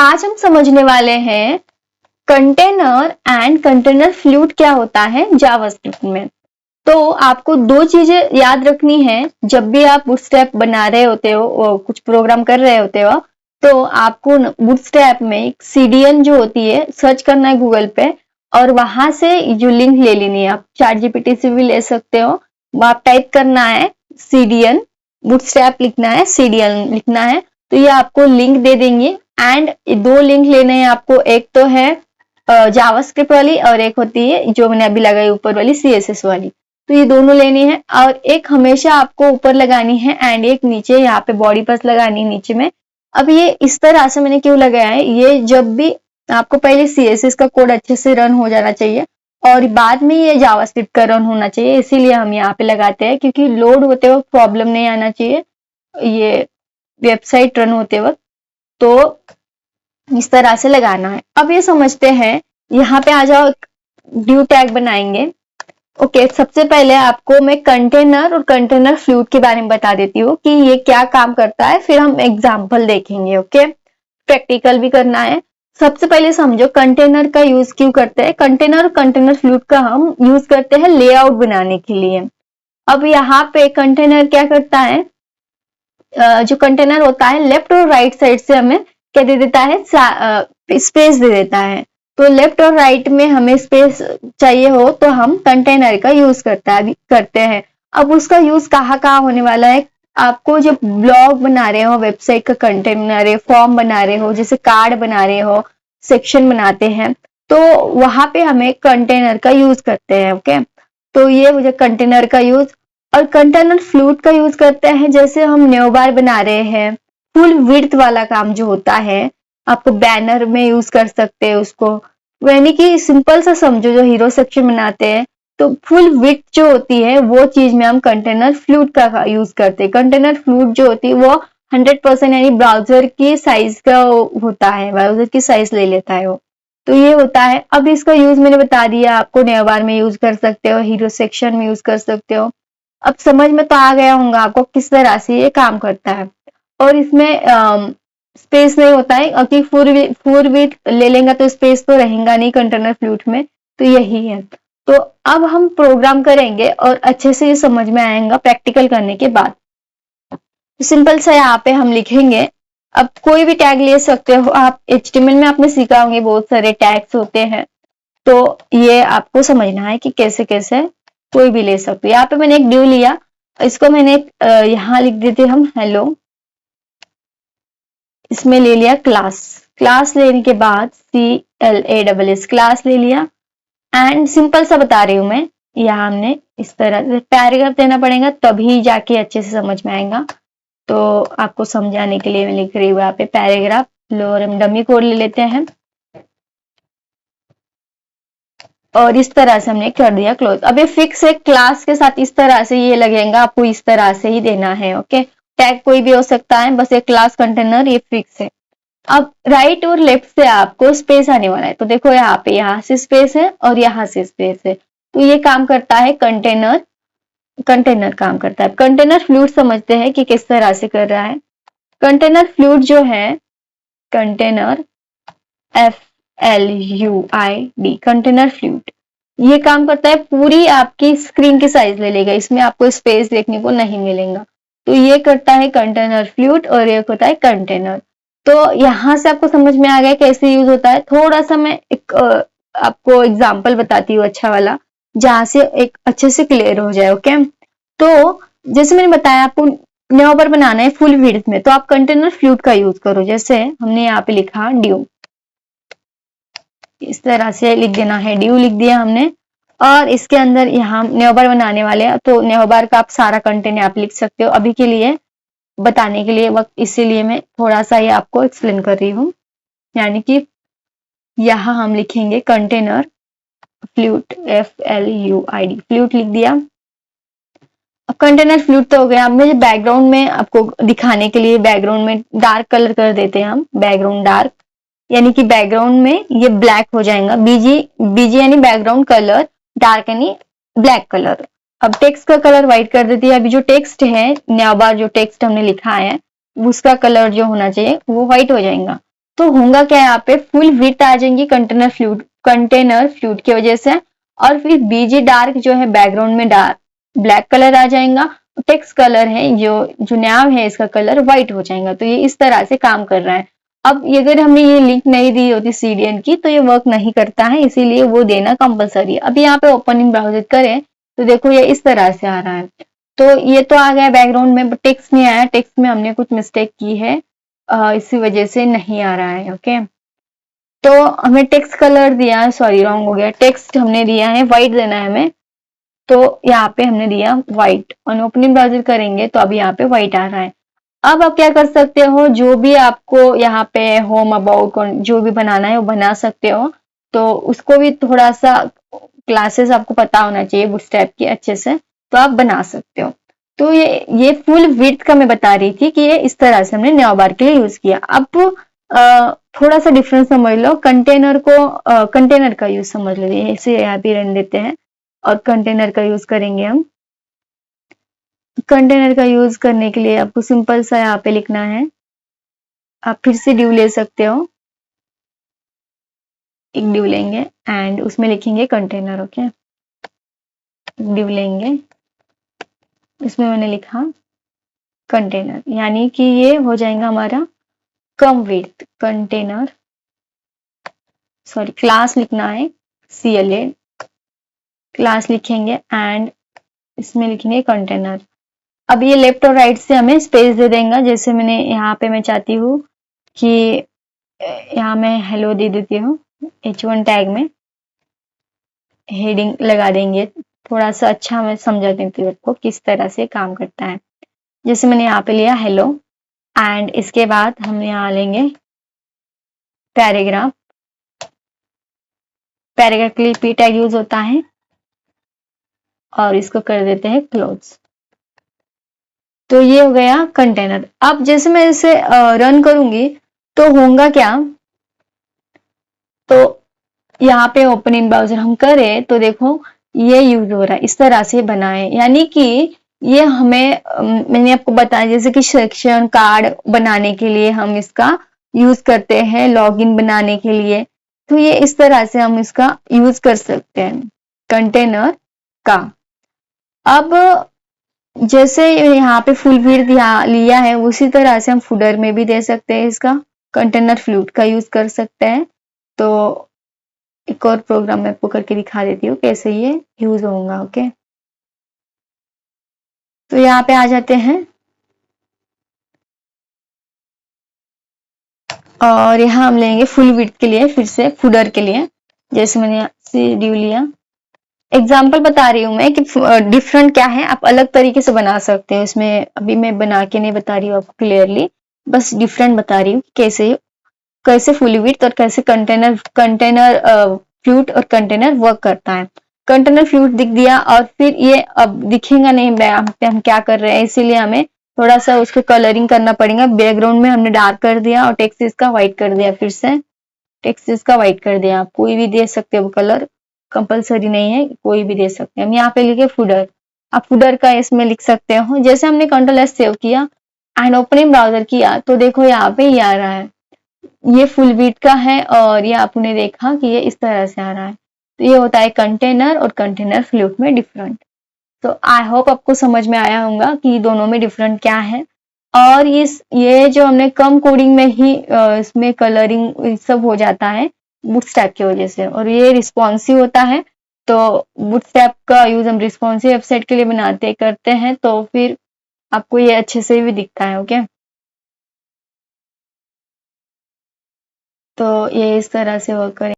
आज हम समझने वाले हैं कंटेनर एंड कंटेनर फ्लूइड क्या होता है जावास्क्रिप्ट में। तो आपको दो चीजें याद रखनी है जब भी आप बूटस्ट्रैप बना रहे होते हो और कुछ प्रोग्राम कर रहे होते हो, तो आपको बूटस्ट्रैप में CDN जो होती है सर्च करना है गूगल पे, और वहां से जो लिंक ले लेनी है। आप ChatGPT से भी ले सकते हो। आप टाइप करना है CDN, बूटस्ट्रैप लिखना है, CDN लिखना है, तो ये आपको लिंक दे देंगे। एंड दो लिंक लेने हैं आपको, एक तो है जावास्क्रिप्ट वाली और एक होती है जो मैंने अभी लगाई ऊपर वाली CSS वाली। तो ये दोनों लेनी है और एक हमेशा आपको ऊपर लगानी है एंड एक नीचे यहाँ पे बॉडी पर लगानी है नीचे में। अब ये इस तरह से मैंने क्यों लगाया है, ये जब भी आपको पहले CSS का कोड अच्छे से रन हो जाना चाहिए और बाद में ये जावास्क्रिप्ट का रन होना चाहिए, इसीलिए हम यहाँ पे लगाते हैं, क्योंकि लोड होते वक्त प्रॉब्लम नहीं आना चाहिए ये वेबसाइट रन होते वक्त। तो इस तरह से लगाना है। अब ये समझते हैं, यहाँ पे आ जाओ, ड्यू टैग बनाएंगे। ओके, सबसे पहले आपको मैं कंटेनर और कंटेनर फ्लूइड के बारे में बता देती हूँ कि ये क्या काम करता है, फिर हम एग्जाम्पल देखेंगे। ओके, प्रैक्टिकल भी करना है। सबसे पहले समझो कंटेनर का यूज क्यों करते हैं। कंटेनर और कंटेनर फ्लूइड का हम यूज करते हैं लेआउट बनाने के लिए। अब यहाँ पे कंटेनर क्या करता है, जो कंटेनर होता है लेफ्ट और राइट साइड से हमें क्या दे देता है, स्पेस दे देता है। तो लेफ्ट और राइट में हमें स्पेस चाहिए हो तो हम कंटेनर का यूज करते हैं। अब उसका यूज कहाँ कहाँ होने वाला है, आपको जब ब्लॉग बना रहे हो, वेबसाइट का कंटेंट बना रहे हो, फॉर्म बना रहे हो, जैसे कार्ड बना रहे हो, सेक्शन बनाते हैं, तो वहां पे हमें कंटेनर का यूज करते हैं। ओके, तो ये मुझे कंटेनर का यूज। और कंटेनर फ्लूइड का यूज करते हैं जैसे हम न्यू बार बना रहे हैं, फुल विड्थ वाला काम जो होता है, आपको बैनर में यूज कर सकते हैं उसको। यानी कि सिंपल सा समझो, जो हीरो सेक्शन बनाते हैं तो फुल विड्थ जो होती है वो चीज में हम कंटेनर फ्लूइड का यूज करते हैं। कंटेनर फ्लूइड जो होती है वो 100% यानी ब्राउजर की साइज का होता है, ब्राउजर की साइज ले लेता है वो। तो ये होता है। अब इसका यूज मैंने बता दिया आपको, न्यू बार में यूज कर सकते हो, हीरो सेक्शन में यूज कर सकते हो। अब समझ में तो आ गया होगा आपको किस तरह से ये काम करता है। और इसमें स्पेस नहीं होता है, क्योंकि फुल विड्थ ले लेंगे तो स्पेस तो रहेगा नहीं कंटेनर फ्लूइड में। तो यही है। तो अब हम प्रोग्राम करेंगे और अच्छे से ये समझ में आएगा प्रैक्टिकल करने के बाद। सिंपल सा यहाँ पे हम लिखेंगे। अब कोई भी टैग ले सकते हो आप, HTML में आपने सीखा होंगे बहुत सारे टैग्स होते हैं, तो ये आपको समझना है कि कैसे कैसे कोई भी ले सकते हो। यहाँ पे मैंने एक ड्यू लिया, इसको मैंने यहाँ लिख देते हम हेलो, इसमें ले लिया क्लास लेने के बाद CLASS क्लास ले लिया। एंड सिंपल सा बता रही हूं मैं, यहाँ हमने इस तरह से पैराग्राफ देना पड़ेगा तभी जाके अच्छे से समझ में आएगा। तो आपको समझाने के लिए मैं लिख रही हूँ यहाँ पे पैराग्राफ। लो, हम डमी कोड ले लेते हैं और इस तरह से हमने कर दिया क्लोज। अब ये फिक्स है, क्लास के साथ इस तरह से ये लगेगा, आपको इस तरह से ही देना है। ओके, टैग कोई भी हो सकता है, बस ये क्लास कंटेनर ये फिक्स है। अब राइट और लेफ्ट से आपको स्पेस आने वाला है, तो देखो यहाँ पे यहाँ से स्पेस है और यहाँ से स्पेस है। तो ये काम करता है कंटेनर काम करता है। कंटेनर फ्लूइड समझते हैं कि किस तरह से कर रहा है। कंटेनर फ्लूइड जो है, कंटेनर FLUID, कंटेनर फ्लूइड, ये काम करता है पूरी आपकी स्क्रीन की साइज ले लेगा, इसमें आपको स्पेस देखने को नहीं मिलेगा। तो ये करता है कंटेनर फ्लूइड और ये होता है कंटेनर। तो यहाँ से आपको समझ में आ गया कैसे यूज होता है। थोड़ा सा मैं एक आपको एग्जांपल बताती हूँ अच्छा वाला, जहां से एक अच्छे से क्लियर हो जाए। ओके, तो जैसे मैंने बताया आपको न्यू बार बनाना है फुल विड्थ में, तो आप कंटेनर फ्लूइड का यूज करो। जैसे हमने यहाँ पे लिखा ड्यू, इस तरह से लिख देना है, ड्यू लिख दिया हमने। और इसके अंदर यहाँ न्यू बार बनाने वाले हैं, तो न्यू बार का आप सारा कंटेंट आप लिख सकते हो। अभी के लिए बताने के लिए वक्त, इसीलिए मैं थोड़ा सा ये आपको एक्सप्लेन कर रही हूँ। यानी कि यहाँ हम लिखेंगे कंटेनर फ्लूइड, FLUID, फ्लूइड लिख दिया। अब कंटेनर फ्लूइड तो हो गया। अब मुझे बैकग्राउंड में आपको दिखाने के लिए बैकग्राउंड में डार्क कलर कर देते हैं हम, बैकग्राउंड डार्क, यानी कि बैकग्राउंड में ये ब्लैक हो जाएगा। बीजी यानी बैकग्राउंड कलर, डार्क यानी ब्लैक कलर। अब टेक्स्ट का कलर व्हाइट कर देती है। अभी जो टेक्स्ट है, न्यू बार जो टेक्स्ट हमने लिखा है, उसका कलर जो होना चाहिए वो व्हाइट हो जाएगा। तो होगा क्या, यहाँ पे फुल विड्थ आ जाएंगी कंटेनर फ्लूइड की वजह से, और फिर बीजी डार्क जो है बैकग्राउंड में डार्क ब्लैक कलर आ जाएगा, टेक्स्ट कलर है जो नाम है इसका कलर व्हाइट हो जाएगा। तो ये इस तरह से काम कर रहा है। अब अगर हमने ये लिंक नहीं दी होती CDN की तो ये वर्क नहीं करता है, इसीलिए वो देना कंपलसरी है। अब यहाँ पे ओपन इन ब्राउजर करें तो देखो ये इस तरह से आ रहा है। तो ये तो आ गया बैकग्राउंड में, टेक्स्ट नहीं आया, टेक्स्ट में हमने कुछ मिस्टेक की है, इसी वजह से नहीं आ रहा है। ओके, तो हमें टेक्स्ट कलर दिया, सॉरी रॉन्ग हो गया, टेक्स्ट हमने दिया है व्हाइट देना है हमें, तो यहाँ पे हमने दिया व्हाइट, और ओपनिंग ब्राउजर करेंगे तो अब यहाँ पे व्हाइट आ रहा है। अब आप क्या कर सकते हो, जो भी आपको यहाँ पे होम अबाउट जो भी बनाना है वो बना सकते हो। तो उसको भी थोड़ा सा क्लासेस आपको पता होना चाहिए बूटस्ट्रैप की अच्छे से, तो आप बना सकते हो। तो ये फुल विड्थ का मैं बता रही थी कि ये इस तरह से हमने नेविबार के लिए यूज किया। अब थोड़ा सा डिफरेंस समझ लो, कंटेनर का यूज समझ लो, ऐसे यहाँ पे रन देते हैं और कंटेनर का यूज करेंगे हम। कंटेनर का यूज करने के लिए आपको सिंपल सा यहाँ पे लिखना है, आप फिर से ड्यू ले सकते हो, एक ड्यू लेंगे एंड उसमें लिखेंगे कंटेनर। ओके, ड्यू लेंगे, इसमें मैंने लिखा कंटेनर, यानी कि ये हो जाएगा हमारा कम विड्थ कंटेनर, सॉरी क्लास लिखना है, CLA क्लास लिखेंगे एंड इसमें लिखेंगे कंटेनर। अब ये लेफ्ट और राइट से हमें स्पेस दे देगा, जैसे मैंने यहाँ पे मैं चाहती हूँ कि यहाँ मैं हेलो दे देती हूँ, H1 टैग में हेडिंग लगा देंगे, थोड़ा सा अच्छा मैं समझा देती हूँ आपको किस तरह से काम करता है। जैसे मैंने यहाँ पे लिया हेलो एंड इसके बाद हम यहाँ लेंगे पैराग्राफ के लिए P टैग यूज होता है और इसको कर देते हैं क्लोज। तो ये हो गया कंटेनर। अब जैसे मैं इसे रन करूंगी तो होगा क्या, तो यहाँ पे ओपन इन ब्राउजर हम करें तो देखो ये यूज हो रहा है, इस तरह से बनाए, यानी कि ये हमें मैंने आपको बताया जैसे कि सेक्शन कार्ड बनाने के लिए हम इसका यूज करते हैं, लॉगिन बनाने के लिए, तो ये इस तरह से हम इसका यूज कर सकते हैं कंटेनर का। अब जैसे यहाँ पे फुल विड्थ लिया है उसी तरह से हम फुडर में भी दे सकते हैं, इसका कंटेनर फ्लूट का यूज कर सकते हैं। तो एक और प्रोग्राम मैं आपको करके दिखा देती हूँ कैसे ये यूज होगा। ओके, तो यहाँ पे आ जाते हैं और यहाँ हम लेंगे फुल विड्थ के लिए, फिर से फुडर के लिए जैसे मैंने यहाँ से ड्यू लिया, एग्जाम्पल बता रही हूँ मैं कि डिफरेंट क्या है, आप अलग तरीके से बना सकते हो, इसमें अभी मैं बना के नहीं बता रही हूँ आपको क्लियरली, बस डिफरेंट बता रही हूँ कैसे फुल विड्थ और कैसे कंटेनर फ्लूट और कंटेनर वर्क करता है। कंटेनर फ्लूट दिख दिया और फिर ये अब दिखेगा नहीं हम क्या कर रहे हैं, इसीलिए हमें थोड़ा सा उसको कलरिंग करना पड़ेगा। बैकग्राउंड में हमने डार्क कर दिया और टेक्स्ट इसका व्हाइट कर दिया, फिर से टेक्स्ट इसका व्हाइट कर दिया। आप कोई भी दे सकते हो कलर, कंपलसरी नहीं है, कोई भी दे सकते हैं। हम यहाँ पे लिखे फुडर, आप फुडर का इसमें लिख सकते हो। जैसे हमने Ctrl+S सेव किया एंड ओपनिंग ब्राउजर किया तो देखो यहाँ पे ये आ रहा है, ये फुल विड्थ का है और ये आपने देखा कि ये इस तरह से आ रहा है। तो ये होता है कंटेनर और कंटेनर फ्लूट में डिफरेंट। तो आई होप आपको समझ में आया होगा कि दोनों में डिफरेंट क्या है। और ये जो हमने कम कोडिंग में ही इसमें कलरिंग सब हो जाता है बूटस्ट्रैप की वजह से, और ये रिस्पॉन्सिव होता है। तो बूटस्ट्रैप का यूज हम रिस्पॉन्सिव वेबसाइट के लिए करते हैं, तो फिर आपको ये अच्छे से भी दिखता है। ओके, तो ये इस तरह से वर्क करें।